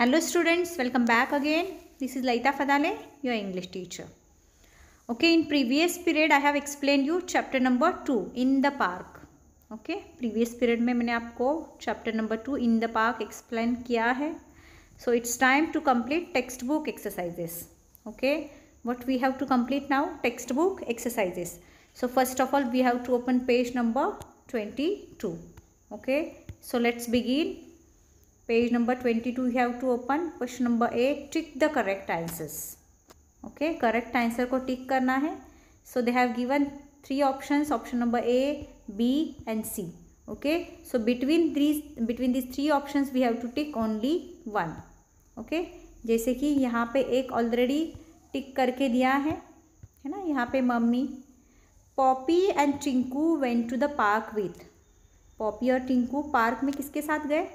Hello students, welcome back again. This is Laita Fadale, your English teacher. Okay, in previous period I have explained you chapter number 2 in the park. Okay, previous period में मैंने आपको chapter number 2 in the park explain किया है. So it's time to complete textbook exercises. Okay, what we have to complete now? Textbook exercises. So first of all we have to open page number 22. Okay, so let's begin. Page number 22 you have to open. Question number A, tick the correct answers. Okay, correct answer को tick करना है. So they have given 3 options. Option number A, B and C. Okay, so between these 3 options we have to tick only one. Okay, जैसे कि यहाँ पे एक already टिक करके दिया है ना. यहाँ पे mummy, Poppy and Tinku went to the park with. Poppy और टिंकू पार्क में किसके साथ गए?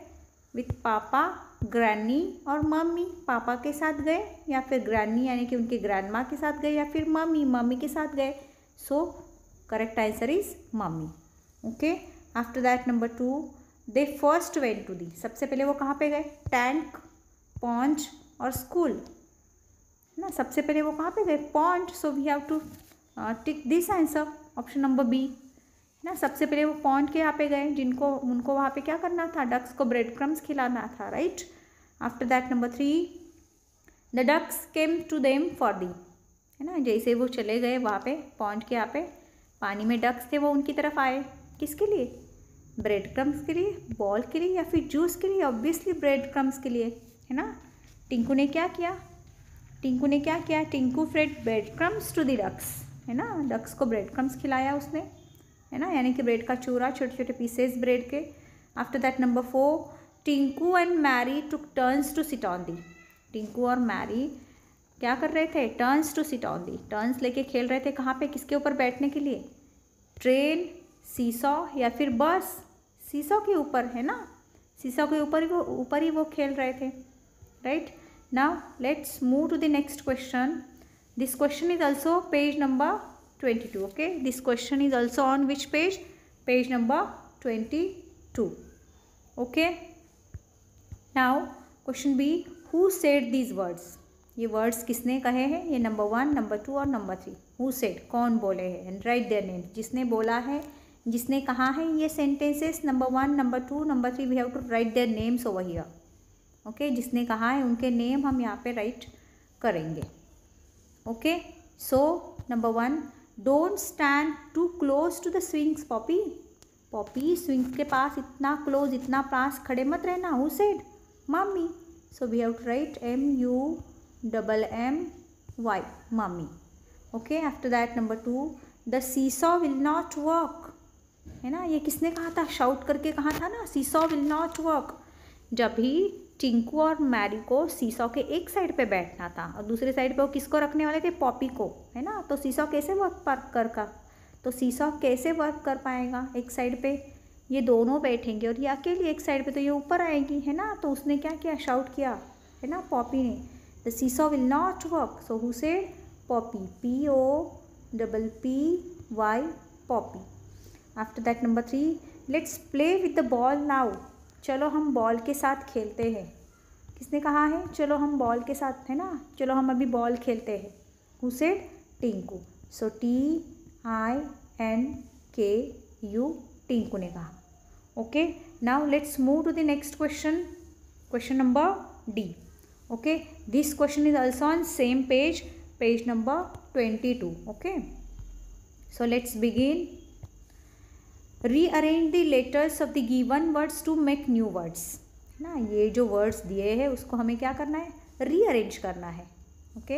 विथ पापा, ग्रैनी और मम्मी. पापा के साथ गए या फिर ग्रैनी यानी कि उनके ग्रैंडमा के साथ गए या फिर मम्मी के साथ गए. So correct answer is mummy. Okay, after that number 2, they first went to the. सबसे पहले वो कहाँ पे गए? टैंक, पॉन्च और स्कूल ना. सबसे पहले वो कहाँ पे गए? पॉन्च. So we have to tick this answer, option number B ना. सबसे पहले वो पॉन्ड के यहाँ पे गए उनको वहाँ पे क्या करना था? डक्स को ब्रेड क्रम्स खिलाना था, right. After that number 3, the ducks came to them for the, है ना. जैसे वो चले गए वहाँ पे पॉन्ड के यहाँ पे, पानी में डक्स थे वो उनकी तरफ आए. किसके लिए? ब्रेड क्रम्स के लिए, बॉल के लिए या फिर जूस के लिए? ऑब्वियसली ब्रेड क्रम्स के लिए, है ना. टिंकू ने क्या किया? Tinku fed bread crumbs to the ducks, है ना. डक्स को ब्रेड क्रम्स खिलाया उसने, है ना, यानी कि ब्रेड का चूरा, छोटे छोटे पीसेस ब्रेड के. After that number 4, Tinku and Mary took turns to sit on the. Tinku और मैरी क्या कर रहे थे? Turns to sit on the. Turns लेके खेल रहे थे. कहाँ पे? किसके ऊपर बैठने के लिए? ट्रेन, सीसॉ या फिर बस? सीसॉ के ऊपर, है ना. सीसॉ के ऊपर ही वो खेल रहे थे, right. Now let's move to the next question. This question is also page number 22. Okay, this question is also on which page? Page number 22. Okay, now question B, who said these words? ये words किसने कहे हैं? ये number 1, number 2 और number 3. Who said, कौन बोले हैं? and write their name. जिसने बोला है, जिसने कहा है ये sentences number 1, number 2, number 3 we have to write their names over here. Okay, जिसने कहा है उनके नेम हम यहाँ पे राइट करेंगे. Okay, so number 1, don't stand too close to the swings Poppy. Poppy swings के पास इतना क्लोज, इतना पास खड़े मत रहना. Who said? Mummy. So we have to write MUMMY, mummy. Okay, after that number 2, the seesaw will not work, है ना. ये किसने कहा था? शाउट करके कहा था ना, सीसॉ विल नॉट वर्क. जब भी टिंकू और मैरी को सीसॉ के एक साइड पे बैठना था और दूसरे साइड पे वो किसको रखने वाले थे? पॉपी को, है ना. तो सीसॉ कैसे वर्क कर पाएगा एक साइड पे? ये दोनों बैठेंगे और ये अकेली एक साइड पे, तो ये ऊपर आएगी, है ना. तो उसने क्या किया? शाउट किया, है ना, पॉपी ने, the seesaw will not work. So who said? Poppy, POPPY, Poppy. After that number 3, let's play with the ball now. चलो हम बॉल के साथ खेलते हैं. किसने कहा है? चलो हम बॉल के साथ, है ना, चलो हम अभी बॉल खेलते हैं. Who said? Tinku. So TINKU, Tinku ने कहा. Okay, now let's move to the next question. Question number D. Okay, this question is also on same page number 22. Okay, so let's begin. Rearrange the letters of the given words to make new words. ना, ये जो words दिए हैं उसको हमें क्या करना है? रीअरेंज करना है. ओके,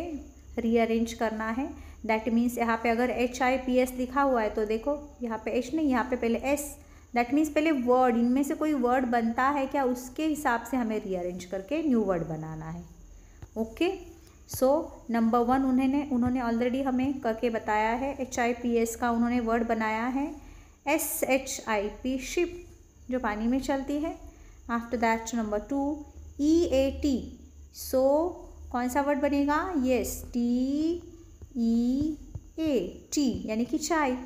रीअरेंज करना है. दैट मीन्स यहाँ पे अगर HIPS लिखा हुआ है तो देखो यहाँ पे H नहीं, यहाँ पे पहले S. दैट मीन्स पहले वर्ड, इनमें से कोई वर्ड बनता है क्या, उसके हिसाब से हमें रीअरेंज करके न्यू वर्ड बनाना है. ओके, सो नंबर 1 उन्होंने ऑलरेडी हमें करके बताया है. HIPS का उन्होंने वर्ड बनाया है. SHIP, शिप, जो पानी में चलती है. After that number 2, EAT. सो कौन सा वर्ड बनेगा? यस, TEA, यानी कि चाय.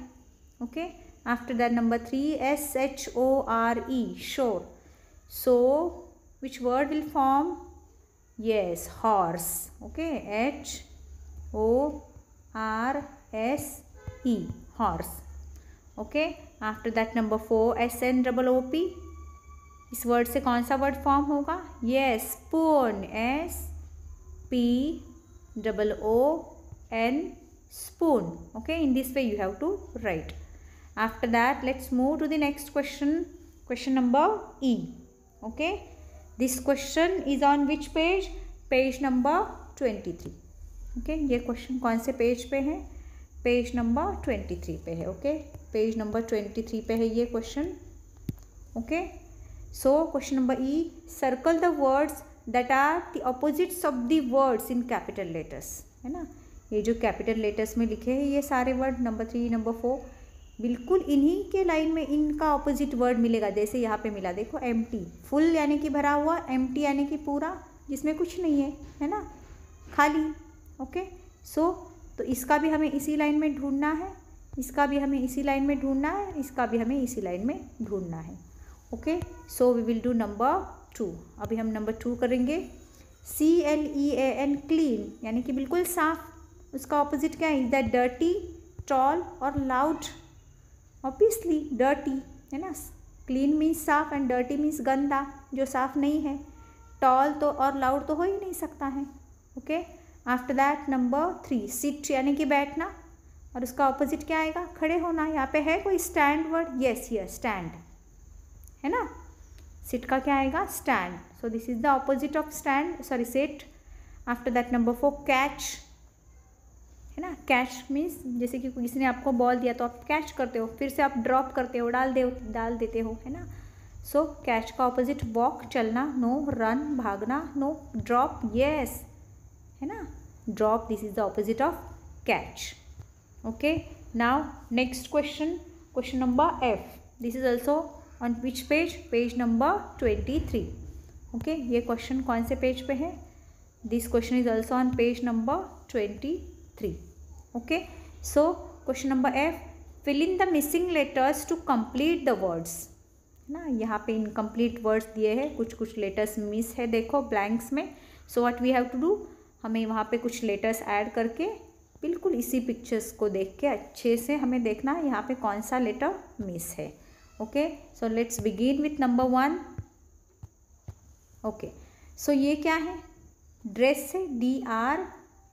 Okay, after that number 3, SHORE, शोर. So which word will form? Yes, horse. Okay, HORSE, horse. Okay, after that number 4, SNOOP. इस वर्ड से कौन सा वर्ड फॉर्म होगा? Yes, spoon. SPOON, spoon. Okay, in this way you have to write. After that, let's move to the next question. Question number E. Okay, this question is on which page? Page number 23. Okay, ये question कौन से page पे है? Page number 23 पे है. Okay, page number 23 पे है ये question. Okay, so question number E, circle the words that are the opposites of the words in capital letters. है ना, ये जो कैपिटल लेटर्स में लिखे हैं ये सारे वर्ड नंबर 3, नंबर 4, बिल्कुल इन्हीं के लाइन में इनका ऑपोजिट वर्ड मिलेगा. जैसे यहाँ पे मिला, देखो, एम्प्टी. फुल यानी कि भरा हुआ, एम्प्टी यानी कि पूरा, जिसमें कुछ नहीं है, है ना, खाली. ओके, सो तो इसका भी हमें इसी लाइन में ढूंढना है, इसका भी हमें इसी लाइन में ढूंढना है, इसका भी हमें इसी लाइन में ढूंढना है. Okay, so we will do number 2. अभी हम नंबर 2 करेंगे. CLEAN, क्लीन यानी कि बिल्कुल साफ. उसका ऑपोजिट क्या है? इज दैट डर्टी, टॉल और लाउड? ऑब्वियसली डर्टी, है ना. क्लीन मीन्स साफ एंड डर्टी मीन्स गंदा, जो साफ नहीं है. टॉल तो और लाउड तो हो ही नहीं सकता है. Okay, after that number 3, sit यानी कि बैठना, और उसका ऑपोजिट क्या आएगा? खड़े होना. यहाँ पे है कोई स्टैंड वर्ड? यस, स्टैंड, है ना. सिट का क्या आएगा? Stand. So this is the opposite of stand, sorry, sit. After that number 4, catch, है ना. कैच मीन्स जैसे कि किसी ने आपको बॉल दिया तो आप कैच करते हो, फिर से आप ड्रॉप करते हो, डाल देते हो, है ना. सो कैच का ऑपोजिट वॉक, चलना. नो, रन, भागना. नो, ड्रॉप, यस, है ना, drop. This is the opposite of catch. Okay, now next question, question number F. This is also on which page? Page number 23. Okay, ये question कौन से page पे है? This question is also on page number 23. Okay, so question number F, fill in the missing letters to complete the words. ना, यहाँ पे incomplete words दिए हैं, कुछ लेटर्स मिस है, देखो ब्लैंक्स में. So what we have to do, हमें वहाँ पे कुछ लेटर्स ऐड करके बिल्कुल इसी पिक्चर्स को देख के अच्छे से हमें देखना है यहाँ पे कौन सा लेटर मिस है. Okay, so let's begin with number 1. Okay, so ये क्या है? ड्रेस से,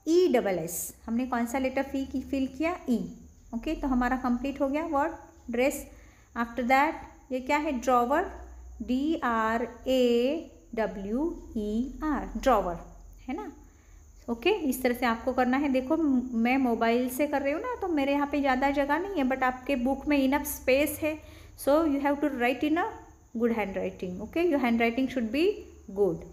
DRESS. हमने कौन सा लेटर फिल किया? E. ओके, तो हमारा कंप्लीट हो गया वर्ड ड्रेस. आफ्टर दैट ये क्या है? ड्रॉवर, DRAWER, ड्रॉवर, है ना. ओके, इस तरह से आपको करना है. देखो, मैं मोबाइल से कर रही हूँ ना, तो मेरे यहाँ पे ज़्यादा जगह नहीं है, बट आपके बुक में इनफ स्पेस है. So you have to write in a good handwriting. Okay, your handwriting should be good.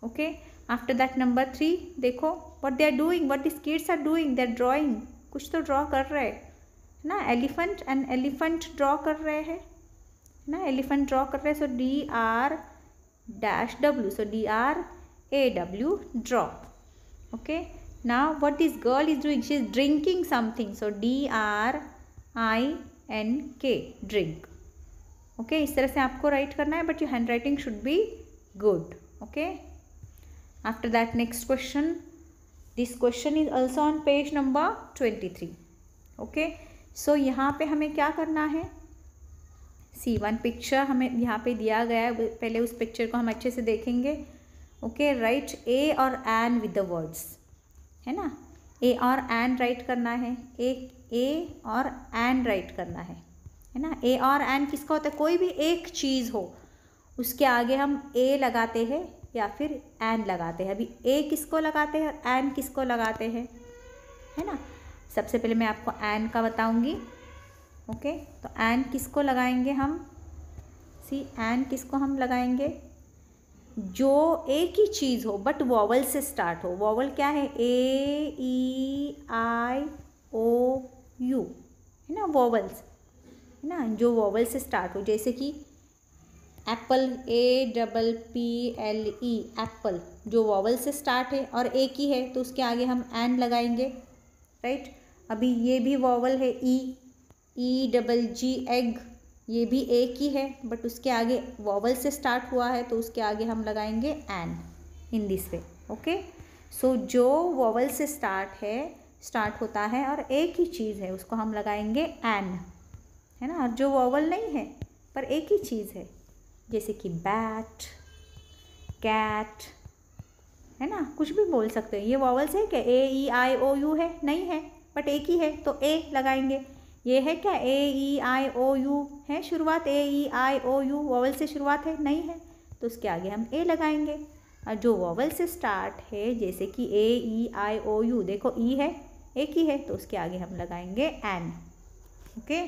Okay, after that number 3, देखो what they are doing, what this kids are doing, they are drawing. कुछ तो draw कर रहे हैं ना. Elephant, and elephant draw कर रहे हैं ना, एलिफेंट ड्रॉ कर रहे हैं. सो DR-W, so DRAW, draw. Okay, now what this girl is doing? She is drinking something. So DRINK, drink. Okay, इस तरह से आपको राइट करना है, but your handwriting should be good. Okay, after that next question. This question is also on page number 23. Okay, so यहाँ पे हमें क्या करना है? C1 पिक्चर हमें यहाँ पे दिया गया है. पहले उस पिक्चर को हम अच्छे से देखेंगे. ओके, राइट ए और एन विद द वर्ड्स, है ना. ए और एन राइट करना है, ए और एन राइट करना है ना. ए और एन किसका होता है? कोई भी एक चीज़ हो उसके आगे हम ए लगाते हैं या फिर एन लगाते हैं. अभी ए किसको लगाते हैं और एन किसको लगाते हैं, है ना. सबसे पहले मैं आपको एन का बताऊंगी. ओके, तो एन किसको लगाएंगे हम? सी, एन किसको हम लगाएंगे? जो एक ही चीज़ हो बट वॉवल से स्टार्ट हो. वॉवल क्या है? AEIOU, है ना, वॉवल्स, है ना, जो वॉवल से स्टार्ट हो. जैसे कि एप्पल, APPLE, एप्पल, जो वॉवल से स्टार्ट है और एक ही है तो उसके आगे हम एन लगाएंगे. राइट, अभी ये भी वॉवल है, EGG, एग, ये भी एक ही है बट उसके आगे वॉवल से स्टार्ट हुआ है तो उसके आगे हम लगाएंगे an, in this way. Okay. So जो वॉवल से स्टार्ट होता है और एक ही चीज़ है उसको हम लगाएंगे एन, है ना। और जो वॉवल नहीं है पर एक ही चीज़ है, जैसे कि बैट, कैट, है ना, कुछ भी बोल सकते हैं। ये वॉवल्स है क्या? ए ई आई ओ यू है? नहीं है, बट एक ही है तो ए लगाएंगे। ये है क्या? ए ई आई ओ यू है शुरुआत? ए E I O U vowel से शुरुआत है? नहीं है, तो उसके आगे हम ए लगाएंगे। और जो वॉवल से स्टार्ट है, जैसे कि ए ई आई ओ यू, देखो ई है, एक ही है, तो उसके आगे हम लगाएंगे एन। ओके,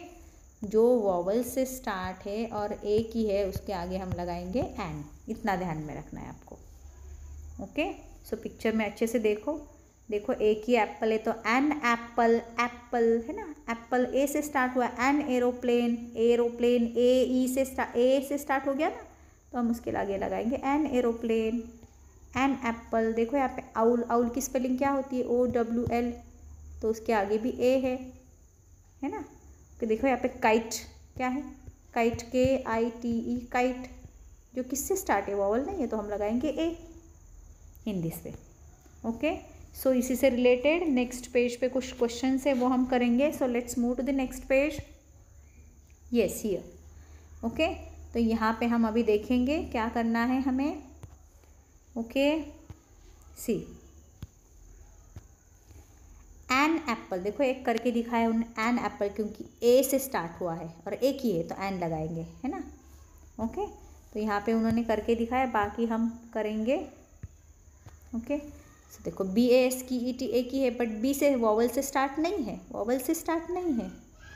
जो वॉवल से स्टार्ट है और एक ही है उसके आगे हम लगाएंगे एन। इतना ध्यान में रखना है आपको। ओके, सो पिक्चर में अच्छे से देखो। देखो एक ही एप्पल है तो एन एप्पल, एप्पल, है ना। एप्पल ए से स्टार्ट हुआ, एन एरोप्लेन, एरोप्लेन ए ई से स्टार्ट हो गया ना, तो हम उसके आगे लगाएंगे एन एरोप्लेन, एन एप्पल। देखो यहाँ पे आउल, आउल की स्पेलिंग क्या होती है? ओ डब्ल्यू एल, तो उसके आगे भी ए है ना। तो देखो यहाँ पे काइट क्या है? काइट, के आई टी ई, काइट, जो किससे स्टार्ट है? वॉवल नहीं है, तो हम लगाएंगे ए इन दिस वे। ओके, सो इसी से रिलेटेड नेक्स्ट पेज पे कुछ क्वेश्चन है वो हम करेंगे। So let's move to the next page. Yes, here. Okay, तो यहाँ पे हम अभी देखेंगे क्या करना है हमें। ओके, सी एन एप्पल, देखो एक करके दिखाया उन्होंने एन एप्पल, क्योंकि ए से स्टार्ट हुआ है और एक ही है तो एन लगाएंगे, है ना। ओके, तो यहाँ पे उन्होंने करके दिखाया, बाकी हम करेंगे। ओके, तो देखो बी ए एस की ई टी एक ही है, बट बी से वॉवल से स्टार्ट नहीं है, वॉवल से स्टार्ट नहीं है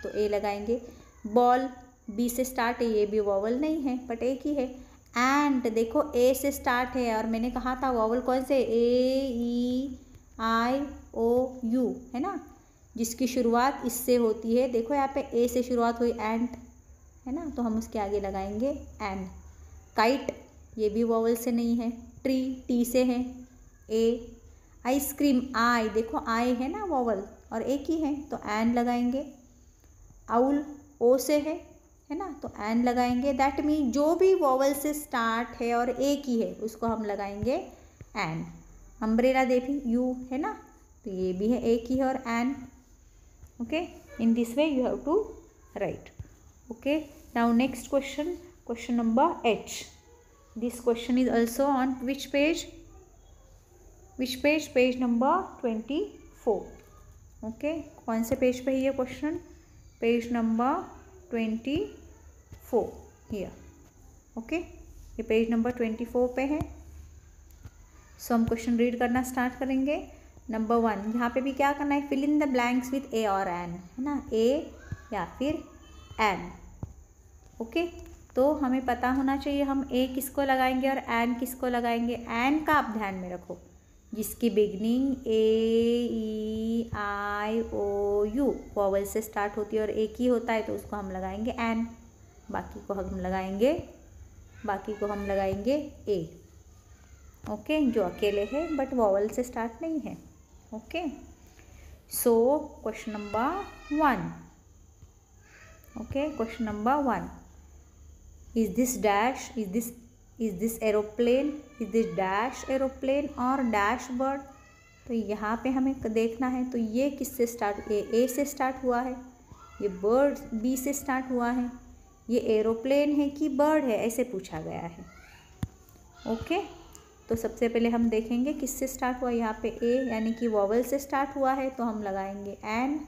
तो ए लगाएंगे। बॉल बी से स्टार्ट है, ये भी वॉवल नहीं है बट एक ही है। एंड देखो ए से स्टार्ट है और मैंने कहा था वॉवल कौन से? ए ई आई ओ यू, है ना, जिसकी शुरुआत इससे होती है। देखो यहाँ पे ए से शुरुआत हुई, एंट, है ना, तो हम उसके आगे लगाएंगे एन। काइट, ये भी वॉवल से नहीं है। ट्री टी से है, ए। आइसक्रीम, आई, देखो आई है ना वॉवल और एक ही है तो एन लगाएंगे। आउल ओ से है ना, तो एन लगाएंगे। दैट मीन जो भी वॉवल से स्टार्ट है और एक ही है उसको हम लगाएंगे एन। अम्ब्रेला देखी, यू, है ना, तो ये भी है, एक ही है और an. Okay, in this way you have to write. Okay, now next question, question number H. This question is also on which page? Which page? Page number 24। Okay, कौन से पेज पे है ये question? Page number 24 here. Okay, ये page number 24 पे है। सो हम क्वेश्चन रीड करना स्टार्ट करेंगे। नंबर 1, यहाँ पे भी क्या करना है? Fill in the blanks with ए और एन, है ना, ए या फिर एन। ओके, तो हमें पता होना चाहिए हम ए किसको लगाएंगे और एन किसको लगाएंगे। एन का आप ध्यान में रखो, जिसकी beginning A E I O U vowel से स्टार्ट होती है और एक ही होता है तो उसको हम लगाएंगे एन। बाकी को हम लगाएंगे ए। ओके, जो अकेले है बट वॉवल से स्टार्ट नहीं है। Okay, so question number 1। Okay, question number 1, is this dash, is this aeroplane, is this dash aeroplane और डैश बर्ड। तो यहाँ पे हमें देखना है, तो ये किससे स्टार्ट? ए से स्टार्ट हुआ है, ये बर्ड बी से स्टार्ट हुआ है, ये एरोप्लेन है कि बर्ड है, ऐसे पूछा गया है। ओके, तो सबसे पहले हम देखेंगे किससे स्टार्ट हुआ। यहाँ पे ए यानी कि वॉवल से स्टार्ट हुआ है तो हम लगाएंगे एन।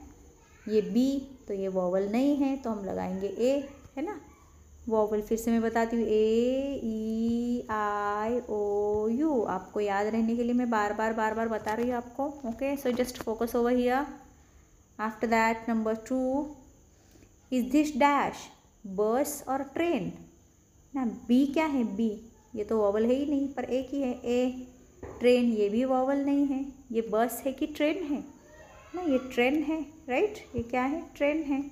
ये बी, तो ये वॉवल नहीं है तो हम लगाएंगे ए, है ना। वॉवल फिर से मैं बताती हूँ, ए ई आई ओ यू। आपको याद रहने के लिए मैं बार बार बता रही हूँ आपको। Okay, so just focus over here. After that number 2, is this dash बस और ट्रेन ना। बी क्या है? बी, ये तो वॉवल है ही नहीं पर एक ही है। ए ट्रेन, ये भी वॉवल नहीं है। ये बस है कि ट्रेन है ना? ये ट्रेन है, राइट, ये क्या है? ट्रेन है।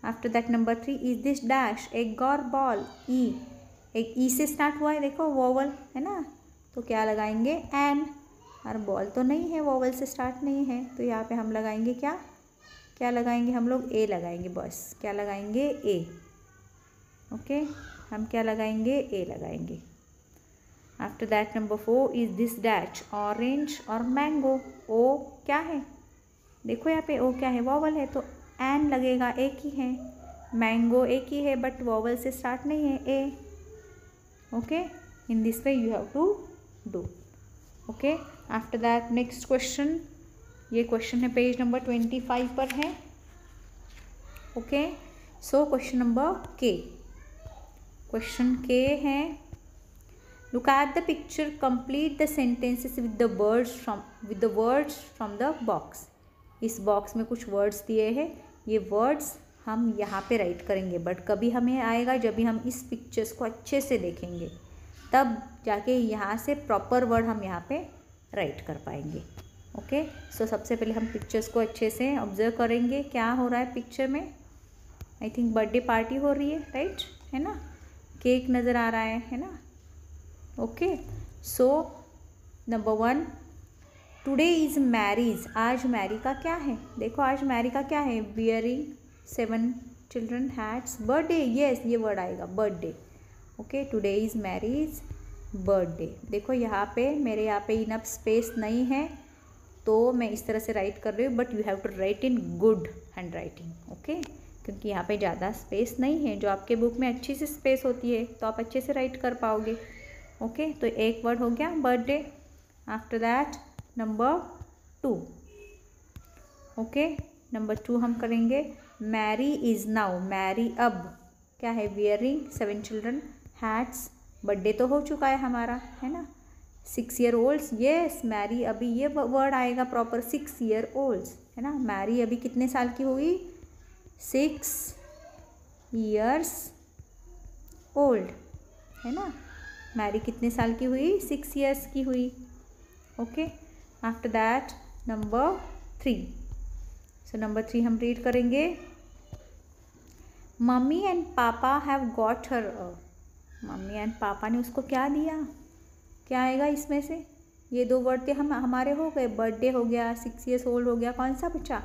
After that number 3, is this dash egg और बॉल। ई, एक ई से स्टार्ट हुआ है, देखो वॉवल है ना, तो क्या लगाएंगे? एन। और बॉल तो नहीं है, वॉवल से स्टार्ट नहीं है, तो यहाँ पे हम लगाएंगे क्या लगाएंगे हम लोग? ए लगाएंगे। बस क्या लगाएंगे? ए। ओके, हम क्या लगाएंगे? ए लगाएंगे। After that number 4 is this dash, orange और मैंगो। ओ क्या है, देखो यहाँ पे ओ क्या है, वॉवल है तो एन लगेगा, एक ही है। मैंगो एक ही है बट वॉवल से स्टार्ट नहीं है, a. Okay, in this way you have to do. Okay, after that next question, ये क्वेश्चन है पेज नंबर 25 पर है। Okay, so question number K, question K है, look at the picture, complete the sentences with the words from the box. इस box में कुछ words दिए हैं, ये वर्ड्स हम यहाँ पे राइट करेंगे, बट कभी हमें आएगा जब भी हम इस पिक्चर्स को अच्छे से देखेंगे, तब जाके यहाँ से प्रॉपर वर्ड हम यहाँ पे राइट कर पाएंगे। ओके, सो सबसे पहले हम पिक्चर्स को अच्छे से ऑब्जर्व करेंगे, क्या हो रहा है पिक्चर में। आई थिंक बर्थडे पार्टी हो रही है, राइट, है ना, केक नज़र आ रहा है ना। Okay, so number 1, today is Mary's, आज मैरी का क्या है, देखो आज मैरी का क्या है, wearing 7 children hats, birthday, yes ये वर्ड आएगा birthday. Okay, today is Mary's birthday. देखो यहाँ पे मेरे यहाँ पे इनफ स्पेस नहीं है तो मैं इस तरह से राइट कर रही हूँ, but you have to write in good handwriting. Okay, क्योंकि यहाँ पे ज़्यादा स्पेस नहीं है, जो आपके बुक में अच्छी सी स्पेस होती है तो आप अच्छे से राइट कर पाओगे। ओके, तो एक वर्ड हो गया birthday. After that number 2, okay, number 2 हम करेंगे, मैरी इज़ नाउ, मैरी अब क्या है, वियरिंग 7 चिल्ड्रन हैट्स, बर्थडे तो हो चुका है हमारा, है ना। 6 ईयर ओल्ड्स, येस मैरी अभी ये वर्ड आएगा प्रॉपर, 6 ईयर ओल्ड्स, है ना। मैरी अभी कितने साल की हुई, 6 ईयर्स ओल्ड, है ना। मैरी कितने साल की हुई, 6 ईयर्स की हुई। Okay, after that number 3, so number 3 हम रीड करेंगे, मम्मी एंड पापा have got her a, mummy and पापा ने उसको क्या दिया, क्या आएगा इसमें से, ये 2 वर्ड थे हमारे हो गए, बर्थडे हो गया, 6 ईयर्स ओल्ड हो गया, कौन सा बचा,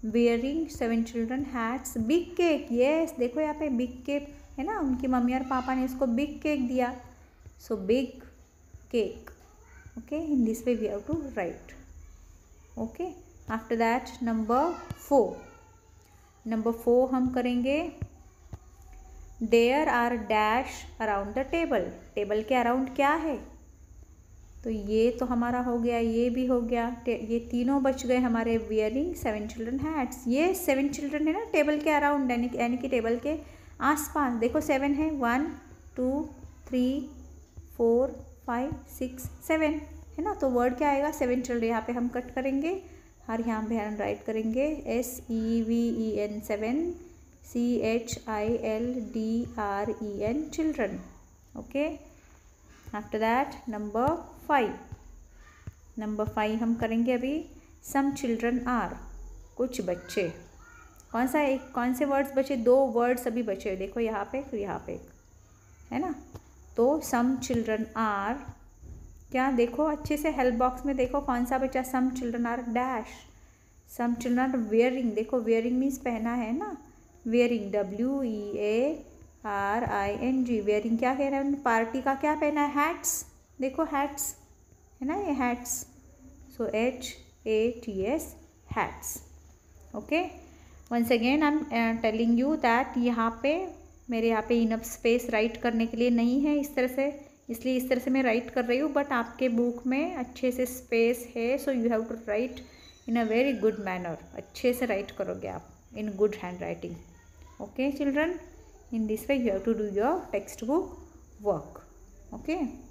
wearing 7 children hats, big cake, yes देखो यहाँ पे बिग केक है ना, उनकी मम्मी और पापा ने उसको बिग केक दिया, so big cake. Okay, in this way we have to write. Okay, after that number 4, number 4 हम करेंगे, there are dash around the table, table के अराउंड क्या है, तो ये तो हमारा हो गया, ये भी हो गया, ये तीनों बच गए हमारे, वियरिंग 7 चिल्ड्रन हैट्स, ये 7 चिल्ड्रन है ना टेबल के अराउंड, यानी कि टेबल के आसपास, देखो 7 है, 1 2 3 4 5 6 7, है ना, तो वर्ड क्या आएगा, 7 चिल्ड्रन, यहाँ पे हम कट करेंगे और यहाँ पे हम राइट करेंगे SEVEN 7 CHILDREN children. Okay, after that number 5, number 5 हम करेंगे अभी, सम चिल्ड्रन आर, कुछ बच्चे, कौन सा एक, कौन से वर्ड्स बचे, 2 वर्ड्स अभी बचे, देखो यहाँ पे फिर यहाँ पे, है ना, तो सम चिल्ड्रन आर क्या, देखो अच्छे से हेल्प बॉक्स में देखो कौन सा बचा, some children are dash, some children are wearing, देखो वेयरिंग मीन्स पहना है ना, वेयरिंग WEARING, वेयरिंग क्या कह रहा है, पार्टी का क्या पहना है, हैट्स, देखो हैट्स है ना, ये hats, so HATS hats. Okay, once again I am telling you that यहाँ पे मेरे यहाँ पे इनफ स्पेस राइट करने के लिए नहीं है इस तरह से, इसलिए इस तरह से मैं राइट कर रही हूँ, बट आपके बुक में अच्छे से स्पेस है, so you have to write in a very good manner, अच्छे से राइट करोगे आप in good handwriting. Okay children, in this way you have to do your textbook work. Okay.